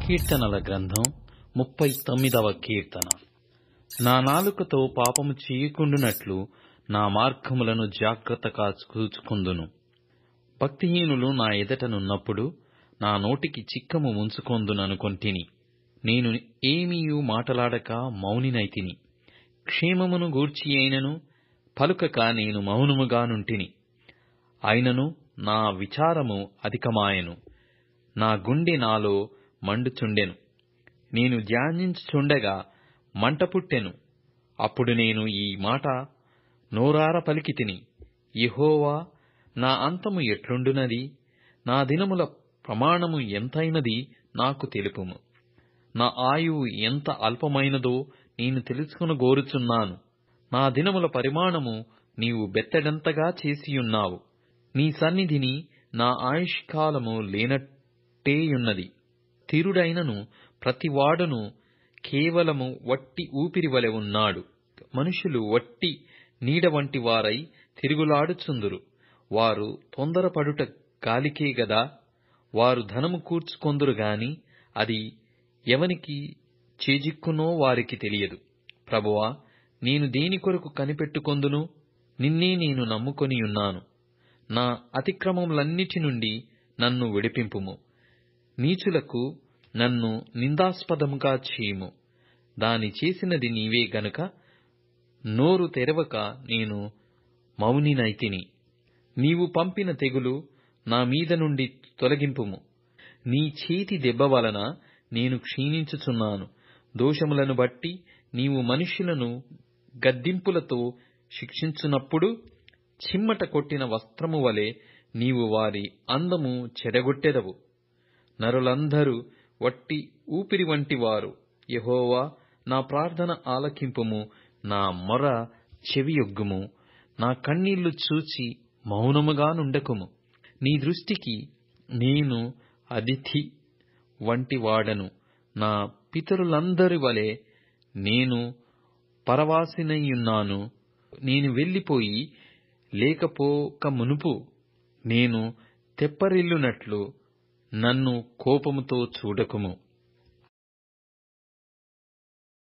కీర్తనల గ్రంథం 39వ కీర్తన. నా నాలుకతో పాపము చేయకుండునట్లు నా మార్గములను జాగ్రత్తగా చూచుకొందును. భక్తిహీనులు నా ఎదుట నున్నప్పుడు నా నోటికి చిక్కము ఉంచుకొందుననుకొంటిని. నేను ఏమీయు మాటలాడక మౌనినైతిని. క్షేమమును గూర్చి అయినను పలుకక నేను మౌనముగా నుంటిని. అయినను నా విచారము అధికమాయెను, నా గుండె నాలో మండుచుండెను. నేను ధ్యానించుచుండగా మంట పుట్టెను. అప్పుడు నేను ఈ మాట నోరార పలికితిని: యెహోవా, నా అంతము ఎట్లుండునది? నా దినముల ప్రమాణము ఎంతైనది నాకు తెలుపుము. నా ఆయువు ఎంత అల్పమైనదో నేను తెలుసుకొనగోరుచున్నాను. నా దినముల పరిమాణము నీవు బెత్తెడంతగా చేసియున్నావు. నీ సన్నిధిని నా ఆయుష్కాలము లేనట్టేయున్నది. స్థిరుడైనను ప్రతివాడును కేవలము వట్టి ఊపిరి వలె ఉన్నాడు. మనుషులు వట్టి నీడ వంటి వారై తిరుగులాడుచుందురు. వారు తొందరపడుట గాలికే గదా. వారు ధనము కూర్చుకొందురు గాని అది ఎవనికి చేజిక్కునో వారికి తెలియదు. ప్రభువా, నేను దేని కొరకు కనిపెట్టుకొందును? నిన్నే నేను నమ్ముకొనియున్నాను. నా అతిక్రమములన్నిటి నుండి నన్ను విడిపింపుము. నీచులకు నన్ను నిందాస్పదముగా చేయుము. దాని చేసినది నీవే గనుక నోరు తెరవక నేను మౌనినైతిని. నీవు పంపిన తెగులు నా మీద నుండి తొలగింపుము. నీ చేతి దెబ్బ వలన నేను క్షీణించుచున్నాను. దోషములను బట్టి నీవు మనుష్యులను గద్దింపులతో శిక్షించునప్పుడు చిమ్మట కొట్టిన వస్త్రము వలె నీవు వారి అందము చెడగొట్టెదవు. నరులందరూ వట్టి ఊపిరి వంటి వారు. యెహోవా, నా ప్రార్థన ఆలకింపుము. నా మొర చెవియొగ్గుము. నా కన్నీళ్లు చూచి మౌనముగా నుండకుము. నీ దృష్టికి నేను అతిథి వంటి వాడను. నా పితరులందరి వలె నేను పరవాసినైయున్నాను. నేను వెళ్లిపోయి లేకపోక మునుపు నేను తెప్పరిల్లునట్లు నన్ను కోపముతో చూడకుము.